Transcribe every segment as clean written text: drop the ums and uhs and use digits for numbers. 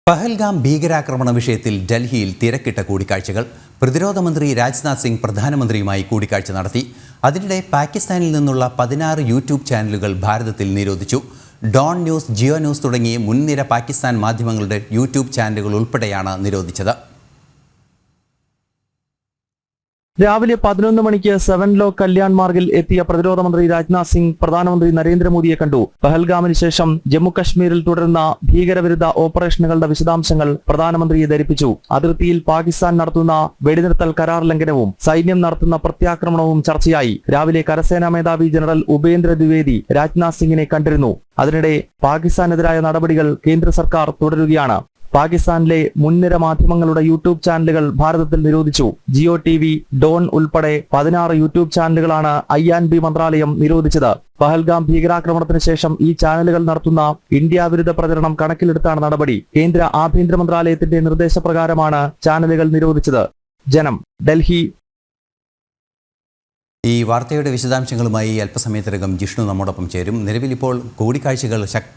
പഹൽഗാം ഭീകരാക്രമണ വിഷയത്തിൽ ഡൽഹിയിൽ തിരക്കിട്ട കൂടിക്കാഴ്ചകൾ. പ്രതിരോധ മന്ത്രി രാജ്നാഥ് സിംഗ് പ്രധാനമന്ത്രിയുമായി കൂടിക്കാഴ്ച നടത്തി. അതിനിടെ പാകിസ്ഥാനിൽ നിന്നുള്ള 16 യൂട്യൂബ് ചാനലുകൾ ഭാരതത്തിൽ നിരോധിച്ചു. ഡോൺ ന്യൂസ്, ജിയോ ന്യൂസ് തുടങ്ങിയ മുൻനിര പാകിസ്ഥാൻ മാധ്യമങ്ങളുടെ യൂട്യൂബ് ചാനലുകൾ ഉൾപ്പെടെയാണ് നിരോധിച്ചത്. രാവിലെ 11 മണിക്ക് 7 ലോ കല്യാൺ മാർഗിൽ എത്തിയ പ്രതിരോധ മന്ത്രി രാജ്നാഥ് സിംഗ് പ്രധാനമന്ത്രി നരേന്ദ്രമോദിയെ കണ്ടു. പഹൽഗാമിന് ശേഷം ജമ്മു കശ്മീരിൽ തുടരുന്ന ഭീകരവിരുദ്ധ ഓപ്പറേഷനുകളുടെ വിശദാംശങ്ങൾ പ്രധാനമന്ത്രിയെ ധരിപ്പിച്ചു. അതിർത്തിയിൽ പാകിസ്ഥാൻ നടത്തുന്ന വെടിനിർത്തൽ കരാർ ലംഘനവും സൈന്യം നടത്തുന്ന പ്രത്യാക്രമണവും ചർച്ചയായി. രാവിലെ കരസേനാ മേധാവി ജനറൽ ഉപേന്ദ്ര ദ്വിവേദി രാജ്നാഥ് സിംഗിനെ കണ്ടിരുന്നു. അതിനിടെ പാകിസ്ഥാനെതിരായ നടപടികൾ കേന്ദ്ര സർക്കാർ തുടരുകയാണ്. പാകിസ്ഥാനിലെ മുൻനിര മാധ്യമങ്ങളുടെ യൂട്യൂബ് ചാനലുകൾ ഭാരതത്തിൽ നിരോധിച്ചു. ജിയോ ടിവി, ഡോൺ ഉൾപ്പെടെ 16 യൂട്യൂബ് ചാനലുകളാണ് IB മന്ത്രാലയം നിരോധിച്ചത്. പഹൽഗാം ഭീകരാക്രമണത്തിന് ശേഷം ഈ ചാനലുകൾ നടത്തുന്ന ഇന്ത്യ വിരുദ്ധ പ്രചരണം കണക്കിലെടുത്താണ് നടപടി. കേന്ദ്ര ആഭ്യന്തര മന്ത്രാലയത്തിന്റെ നിർദ്ദേശപ്രകാരമാണ് ചാനലുകൾ നിരോധിച്ചത്. ജനം, ഡൽഹി. ഈ വാർത്തയുടെ വിശദാംശങ്ങളുമായി അല്പസമയത്തിനകം ജിഷ്ണു നമ്മോടൊപ്പം ചേരും. നിലവിൽ ഇപ്പോൾ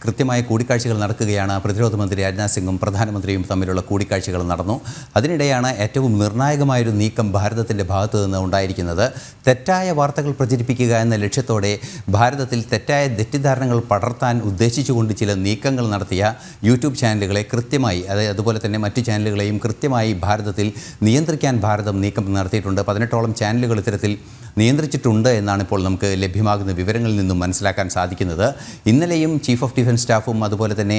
കൃത്യമായ കൂടിക്കാഴ്ചകൾ നടക്കുകയാണ്. പ്രതിരോധ മന്ത്രി രാജ്നാഥ് സിംഗും പ്രധാനമന്ത്രിയും തമ്മിലുള്ള കൂടിക്കാഴ്ചകൾ നടന്നു. അതിനിടെയാണ് ഏറ്റവും നിർണായകമായൊരു നീക്കം ഭാരതത്തിൻ്റെ ഭാഗത്തു നിന്ന് ഉണ്ടായിരിക്കുന്നത്. തെറ്റായ വാർത്തകൾ പ്രചരിപ്പിക്കുക എന്ന ലക്ഷ്യത്തോടെ ഭാരതത്തിൽ തെറ്റായ തെറ്റിദ്ധാരണകൾ പടർത്താൻ ഉദ്ദേശിച്ചുകൊണ്ട് ചില നീക്കങ്ങൾ നടത്തിയ യൂട്യൂബ് ചാനലുകളെ കൃത്യമായി, അതുപോലെ തന്നെ മറ്റു ചാനലുകളെയും കൃത്യമായി ഭാരതത്തിൽ നിയന്ത്രിക്കാൻ ഭാരതം നീക്കം നടത്തിയിട്ടുണ്ട്. 18ഓളം ചാനലുകൾ ഇത്തരത്തിൽ നിയന്ത്രിച്ചിട്ടുണ്ട് എന്നാണ് ഇപ്പോൾ നമുക്ക് ലഭ്യമാകുന്ന വിവരങ്ങളിൽ നിന്നും മനസ്സിലാക്കാൻ സാധിക്കുന്നത്. ഇന്നലെയും ചീഫ് ഓഫ് ഡിഫൻസ് സ്റ്റാഫും അതുപോലെ തന്നെ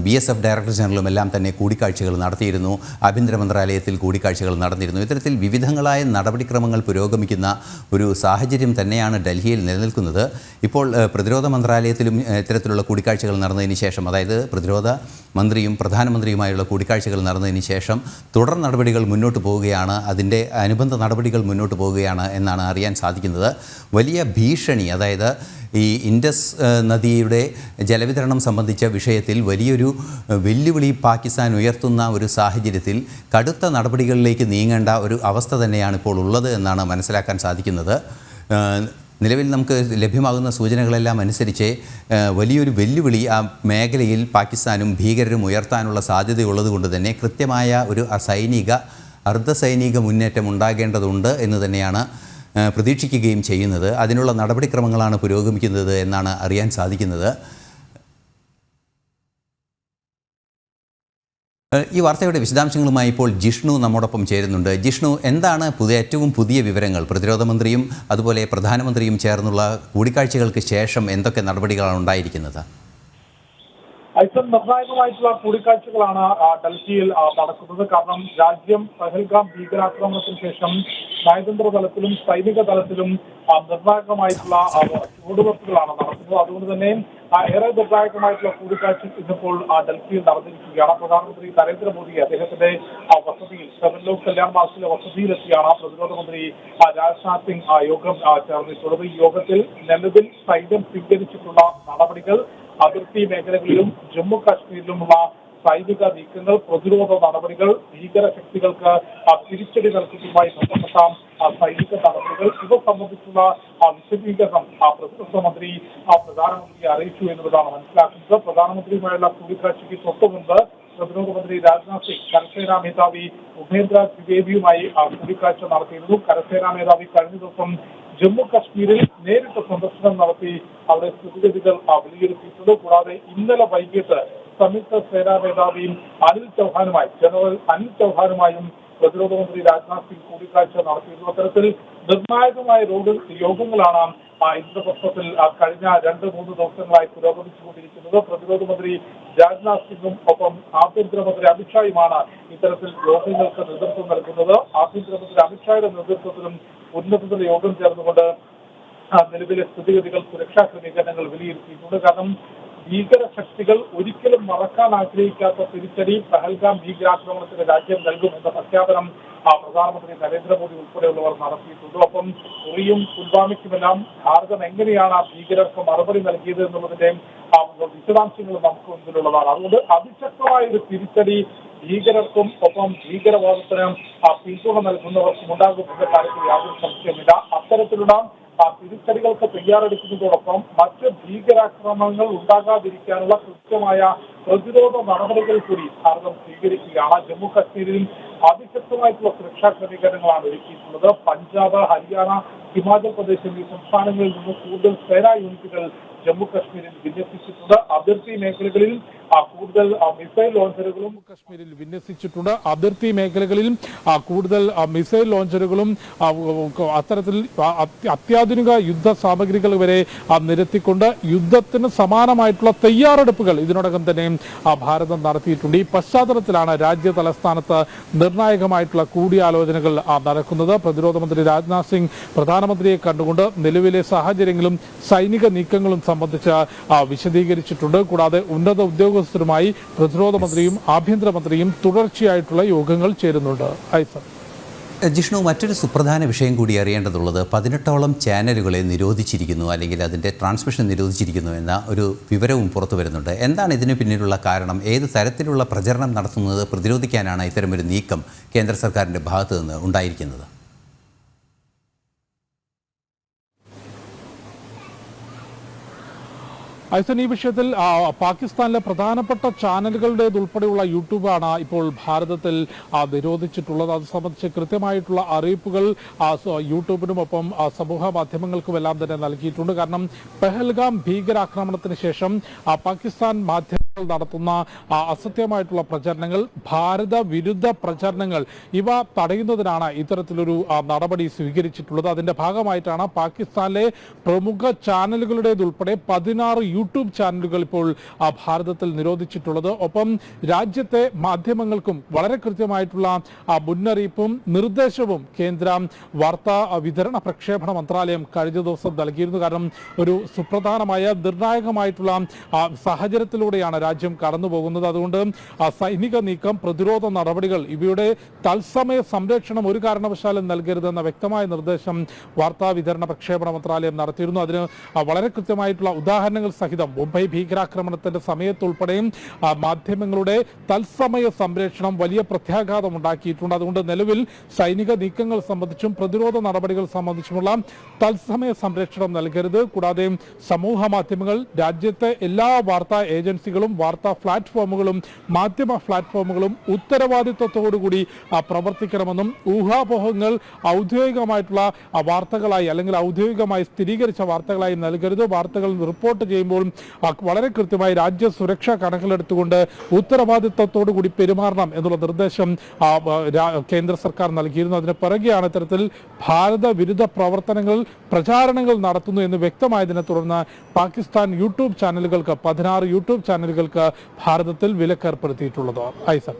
BSF ഡയറക്ടർ ജനറലും എല്ലാം തന്നെ കൂടിക്കാഴ്ചകൾ നടത്തിയിരുന്നു. ആഭ്യന്തര മന്ത്രാലയത്തിൽ കൂടിക്കാഴ്ചകൾ നടന്നിരുന്നു. ഇത്തരത്തിൽ വിവിധങ്ങളായ നടപടിക്രമങ്ങൾ പുരോഗമിക്കുന്ന ഒരു സാഹചര്യം തന്നെയാണ് ഡൽഹിയിൽ നിലനിൽക്കുന്നത്. ഇപ്പോൾ പ്രതിരോധ മന്ത്രാലയത്തിലും ഇത്തരത്തിലുള്ള കൂടിക്കാഴ്ചകൾ നടന്നതിന് ശേഷം, അതായത് പ്രതിരോധ മന്ത്രിയും പ്രധാനമന്ത്രിയുമായുള്ള കൂടിക്കാഴ്ചകൾ നടന്നതിന് ശേഷം തുടർ നടപടികൾ മുന്നോട്ട് പോവുകയാണ്. അതിൻ്റെ അനുബന്ധ നടപടികൾ മുന്നോട്ട് പോവുകയാണ് എന്നാണ് അറിയാൻ സാധിക്കുന്നത്. വലിയ ഭീഷണി, അതായത് ഈ ഇൻഡസ് നദിയുടെ ജലവിതരണം സംബന്ധിച്ച വിഷയത്തിൽ വലിയൊരു വെല്ലുവിളി പാകിസ്ഥാൻ ഉയർത്തുന്ന ഒരു സാഹചര്യത്തിൽ കടുത്ത നടപടികളിലേക്ക് നീങ്ങേണ്ട ഒരു അവസ്ഥ തന്നെയാണ് ഇപ്പോൾ ഉള്ളത് എന്നാണ് മനസ്സിലാക്കാൻ സാധിക്കുന്നത്. നിലവിൽ നമുക്ക് ലഭ്യമാകുന്ന സൂചനകളെല്ലാം അനുസരിച്ച് വലിയൊരു വെല്ലുവിളി ആ മേഖലയിൽ പാകിസ്ഥാനും ഭീകരരും ഉയർത്താനുള്ള സാധ്യതയുള്ളത് കൊണ്ട് തന്നെ കൃത്യമായ ഒരു അർദ്ധസൈനിക മുന്നേറ്റം ഉണ്ടാകേണ്ടതുണ്ട് എന്ന് തന്നെയാണ് പ്രതീക്ഷിക്കുകയും ചെയ്യുന്നത്. അതിനുള്ള നടപടിക്രമങ്ങളാണ് പുരോഗമിക്കുന്നത് എന്നാണ് അറിയാൻ സാധിക്കുന്നത്. ഈ വാർത്തയുടെ വിശദാംശങ്ങളുമായി ഇപ്പോൾ ജിഷ്ണു നമ്മോടൊപ്പം ചേരുന്നുണ്ട്. ജിഷ്ണു, എന്താണ് ഏറ്റവും പുതിയ വിവരങ്ങൾ? പ്രതിരോധ മന്ത്രിയും അതുപോലെ പ്രധാനമന്ത്രിയും ചേർന്നുള്ള കൂടിക്കാഴ്ചകൾക്ക് ശേഷം എന്തൊക്കെ നടപടികളാണ് ഉണ്ടായിരിക്കുന്നത്? ഏറ്റവും നിർണായകമായിട്ടുള്ള കൂടിക്കാഴ്ചകളാണ് ഡൽഹിയിൽ നടക്കുന്നത്. കാരണം രാജ്യം പഹൽഗാം ഭീകരാക്രമണത്തിന് ശേഷം നയതന്ത്ര തലത്തിലും സൈനിക തലത്തിലും നിർണായകമായിട്ടുള്ള ചുവടുവെപ്പുകളാണ് നടക്കുന്നത്. അതുകൊണ്ട് തന്നെ ഏറെ നിർണായകമായിട്ടുള്ള കൂടിക്കാഴ്ച ഇന്നിപ്പോൾ ഡൽഹിയിൽ നടന്നിരിക്കുകയാണ്. പ്രധാനമന്ത്രി നരേന്ദ്രമോദി അദ്ദേഹത്തിന്റെ വസതിയിൽ 7 ലോ കല്യാൺ മാർഗിലെ വസതിയിലെത്തിയാണ് പ്രതിരോധ മന്ത്രി രാജ്നാഥ് സിംഗ് യോഗം ചേർന്നിട്ടുള്ളത്. ഈ യോഗത്തിൽ നിലവിൽ സൈന്യം സ്വീകരിച്ചിട്ടുള്ള നടപടികൾ, അതിർത്തി മേഖലകളിലും ജമ്മു കാശ്മീരിലുമുള്ള സൈനിക നീക്കങ്ങൾ, പ്രതിരോധ നടപടികൾ, ഭീകര ശക്തികൾക്ക് തിരിച്ചടി നൽകുന്നതുമായി ബന്ധപ്പെട്ട സൈനിക നടപടികൾ, ഇവ സംബന്ധിച്ചുള്ള വിശദീകരണം പ്രതിരോധ മന്ത്രി പ്രധാനമന്ത്രിയെ അറിയിച്ചു എന്നുള്ളതാണ് മനസ്സിലാക്കുന്നത്. പ്രധാനമന്ത്രിയുമായുള്ള കൂടിക്കാഴ്ചയ്ക്ക് തൊട്ടുമുമ്പ് പ്രതിരോധ മന്ത്രി രാജ്നാഥ് സിംഗ് കരസേനാ മേധാവി ഉപേന്ദ്ര ദ്വിവേദിയുമായി കൂടിക്കാഴ്ച നടത്തിയിരുന്നു. കരസേനാ മേധാവി കഴിഞ്ഞ ദിവസം ജമ്മു കാശ്മീരിൽ നേരിട്ട് സന്ദർശനം നടത്തി അവിടെ സ്ഥിതിഗതികൾ വിലയിരുത്തിയിട്ടുണ്ട്. കൂടാതെ ഇന്നലെ വൈകിട്ട് സംയുക്ത സേനാ മേധാവിയും ജനറൽ അനിൽ ചൗഹാനുമായും പ്രതിരോധ മന്ത്രി രാജ്നാഥ് സിംഗ് കൂടിക്കാഴ്ച നടത്തിയിരുന്നു. അത്തരത്തിൽ നിർണായകമായ യോഗങ്ങളാണ് ഇന്ദ്രപ്രസ്ഥത്തിൽ കഴിഞ്ഞ 2-3 ദിവസങ്ങളായി പുരോഗമിച്ചുകൊണ്ടിരിക്കുന്നത്. പ്രതിരോധ മന്ത്രി രാജ്നാഥ് സിംഗും ഒപ്പം ആഭ്യന്തരമന്ത്രി അമിത്ഷായുമാണ് ഇത്തരത്തിൽ യോഗങ്ങൾക്ക് നേതൃത്വം നൽകുന്നത്. ആഭ്യന്തരമന്ത്രി അമിത്ഷായുടെ നേതൃത്വത്തിലും ഉന്നതതല യോഗം ചേർന്നുകൊണ്ട് നിലവിലെ സ്ഥിതിഗതികൾ, സുരക്ഷാ ക്രമീകരണങ്ങൾ വിലയിരുത്തിയിട്ടുണ്ട്. കാരണം ഭീകര ശക്തികൾ ഒരിക്കലും മറക്കാൻ ആഗ്രഹിക്കാത്ത തിരിച്ചടി പഹൽഗാം ഭീകരാക്രമണത്തിന് രാജ്യം നൽകുമെന്ന പ്രഖ്യാപനം പ്രധാനമന്ത്രി നരേന്ദ്രമോദി ഉൾപ്പെടെയുള്ളവർ നടത്തിയിട്ടുണ്ട്. ഒപ്പം ഉറിയും പുൽവാമയ്ക്കുമെല്ലാം ഭാരതം എങ്ങനെയാണ് ഭീകരർക്ക് മറുപടി നൽകിയത് എന്നുള്ളതിന്റെ വിശദാംശങ്ങൾ നമുക്ക് മുൻപിലുള്ളതാണ്. അതുകൊണ്ട് അതിശക്തമായ ഒരു തിരിച്ചടി ഭീകരർക്കും ഒപ്പം ഭീകരവാദത്തിന് പിന്തുണ നൽകുന്നവർക്കും ഉണ്ടാകുമെന്ന കാര്യത്തിൽ യാതൊരു സംശയമില്ല. അത്തരത്തിലുള്ള തിരിച്ചടികൾക്ക് തയ്യാറെടുക്കുന്നതോടൊപ്പം മറ്റ് ഭീകരാക്രമണങ്ങൾ ഉണ്ടാകാതിരിക്കാനുള്ള കൃത്യമായ പ്രതിരോധ നടപടികൾ കൂടി ഭാരതം സ്വീകരിക്കുകയാണ്. ജമ്മു കാശ്മീരിൽ അതിശക്തമായിട്ടുള്ള സുരക്ഷാ ക്രമീകരണങ്ങളാണ് ഒരുക്കിയിട്ടുള്ളത്. പഞ്ചാബ്, ഹരിയാന, ഹിമാചൽ പ്രദേശ് എന്നീ സംസ്ഥാനങ്ങളിൽ നിന്ന് കൂടുതൽ സേനാ യൂണിറ്റുകൾ ജമ്മു കാശ്മീരിൽ വിന്യസിച്ചിട്ടുണ്ട്. അതിർത്തി മേഖലകളിൽ കൂടുതൽ മിസൈൽ ലോഞ്ചറുകളും കാശ്മീരിൽ വിന്യസിച്ചിട്ടുണ്ട്. അതിർത്തി മേഖലകളിൽ കൂടുതൽ മിസൈൽ ലോഞ്ചറുകളും അത്തരത്തിൽ അത്യാധുനിക യുദ്ധ സാമഗ്രികൾ വരെ നിരത്തിക്കൊണ്ട് യുദ്ധത്തിന് സമാനമായിട്ടുള്ള തയ്യാറെടുപ്പുകൾ ഇതിനോടകം തന്നെ ഭാരതം നടത്തിയിട്ടുണ്ട്. ഈ പശ്ചാത്തലത്തിലാണ് രാജ്യ തലസ്ഥാനത്ത് നിർണായകമായിട്ടുള്ള കൂടിയാലോചനകൾ നടക്കുന്നത്. പ്രതിരോധ മന്ത്രി രാജ്നാഥ് സിംഗ് പ്രധാനമന്ത്രിയെ കണ്ടുകൊണ്ട് നിലവിലെ സാഹചര്യങ്ങളും സൈനിക നീക്കങ്ങളും സംബന്ധിച്ച് വിശദീകരിച്ചിട്ടുണ്ട്. കൂടാതെ ഉന്നത ഉദ്യോഗസ്ഥരുമായി പ്രതിരോധ മന്ത്രിയും ആഭ്യന്തരമന്ത്രിയും തുടർച്ചയായിട്ടുള്ള യോഗങ്ങൾ ചേരുന്നുണ്ട്. ജിഷ്ണു, മറ്റൊരു സുപ്രധാന വിഷയം കൂടി അറിയേണ്ടതുള്ളത് 18ഓളം ചാനലുകളെ നിരോധിച്ചിരിക്കുന്നു, അല്ലെങ്കിൽ അതിൻ്റെ ട്രാൻസ്മിഷൻ നിരോധിച്ചിരിക്കുന്നു എന്ന ഒരു വിവരവും പുറത്തു വരുന്നുണ്ട്. എന്താണ് ഇതിന് പിന്നിലുള്ള കാരണം? ഏത് തരത്തിലുള്ള പ്രചരണം നടത്തുന്നത് പ്രതിരോധിക്കാനാണ് ഇത്തരമൊരു നീക്കം കേന്ദ്ര സർക്കാരിൻ്റെ ഭാഗത്തു നിന്ന് ഉണ്ടായിരിക്കുന്നത്? ഐസൻ, ഈ വിഷയത്തിൽ പാകിസ്ഥാനിലെ പ്രധാനപ്പെട്ട ചാനലുകളുടേതുൾപ്പെടെയുള്ള യൂട്യൂബാണ് ഇപ്പോൾ ഭാരതത്തിൽ നിരോധിച്ചിട്ടുള്ളത്. അത് സംബന്ധിച്ച് കൃത്യമായിട്ടുള്ള അറിയിപ്പുകൾ യൂട്യൂബിനുമൊപ്പം സമൂഹ മാധ്യമങ്ങൾക്കുമെല്ലാം തന്നെ നൽകിയിട്ടുണ്ട്. കാരണം പെഹൽഗാം ഭീകരാക്രമണത്തിന് ശേഷം പാകിസ്ഥാൻ മാധ്യമങ്ങൾ നടത്തുന്ന അസത്യമായിട്ടുള്ള പ്രചരണങ്ങൾ, ഭാരത വിരുദ്ധ പ്രചരണങ്ങൾ, ഇവ തടയുന്നതിനാണ് ഇത്തരത്തിലൊരു നടപടി സ്വീകരിച്ചിട്ടുള്ളത്. അതിന്റെ ഭാഗമായിട്ടാണ് പാകിസ്ഥാനിലെ പ്രമുഖ ചാനലുകളുടേതുൾപ്പെടെ 16 യൂട്യൂബ് ചാനലുകൾ ഇപ്പോൾ ഭാരതത്തിൽ നിരോധിച്ചിട്ടുള്ളത്. ഒപ്പം രാജ്യത്തെ മാധ്യമങ്ങൾക്കും വളരെ കൃത്യമായിട്ടുള്ള മുന്നറിയിപ്പും നിർദ്ദേശവും കേന്ദ്ര വാർത്താ വിതരണ പ്രക്ഷേപണ മന്ത്രാലയം കഴിഞ്ഞ ദിവസം നൽകിയിരുന്നു. കാരണം ഒരു സുപ്രധാനമായ നിർണായകമായിട്ടുള്ള സാഹചര്യത്തിലൂടെയാണ് രാജ്യം കടന്നു പോകുന്നത്. അതുകൊണ്ട് സൈനിക നീക്കം, പ്രതിരോധ നടപടികൾ, ഇവയുടെ തത്സമയ സംരക്ഷണം ഒരു കാരണവശാലും നൽകരുതെന്ന വ്യക്തമായ നിർദ്ദേശം വാർത്താ വിതരണ പ്രക്ഷേപണ മന്ത്രാലയം നടത്തിയിരുന്നു. അതിന് വളരെ കൃത്യമായിട്ടുള്ള ഉദാഹരണങ്ങൾ സഹിതം മുംബൈ ഭീകരാക്രമണത്തിന്റെ സമയത്തുൾപ്പെടെയും മാധ്യമങ്ങളുടെ തത്സമയ സംരക്ഷണം വലിയ പ്രത്യാഘാതം ഉണ്ടാക്കിയിട്ടുണ്ട്. അതുകൊണ്ട് നിലവിൽ സൈനിക നീക്കങ്ങൾ സംബന്ധിച്ചും പ്രതിരോധ നടപടികൾ സംബന്ധിച്ചുമുള്ള തത്സമയ സംരക്ഷണം നൽകരുത്. കൂടാതെ സമൂഹ മാധ്യമങ്ങൾ, രാജ്യത്തെ എല്ലാ വാർത്താ ഏജൻസികളും വാർത്താ പ്ലാറ്റ്ഫോമുകളും മാധ്യമ പ്ലാറ്റ്ഫോമുകളും ഉത്തരവാദിത്വത്തോടുകൂടി പ്രവർത്തിക്കണമെന്നും ഊഹാപോഹങ്ങൾ ഔദ്യോഗികമായിട്ടുള്ള വാർത്തകളായി അല്ലെങ്കിൽ ഔദ്യോഗികമായി സ്ഥിരീകരിച്ച വാർത്തകളായി നൽകരുത്. വാർത്തകൾ റിപ്പോർട്ട് ചെയ്യുമ്പോൾ വളരെ കൃത്യമായി രാജ്യ സുരക്ഷ കണക്കിലെടുത്തുകൊണ്ട് ഉത്തരവാദിത്വത്തോടുകൂടി പെരുമാറണം എന്നുള്ള നിർദ്ദേശം കേന്ദ്ര സർക്കാർ നൽകിയിരുന്നു. അതിന് പിറകെയാണ് ഇത്തരത്തിൽ ഭാരത വിരുദ്ധ പ്രവർത്തനങ്ങൾ, പ്രചാരണങ്ങൾ നടത്തുന്നു എന്ന് വ്യക്തമായതിനെ തുടർന്ന് പാകിസ്ഥാൻ യൂട്യൂബ് ചാനലുകൾക്ക് 16 യൂട്യൂബ് ചാനലുകൾക്ക് ഭാരതത്തിൽ വിലക്കേർപ്പെടുത്തിയിട്ടുള്ളത്. ഐസൻ.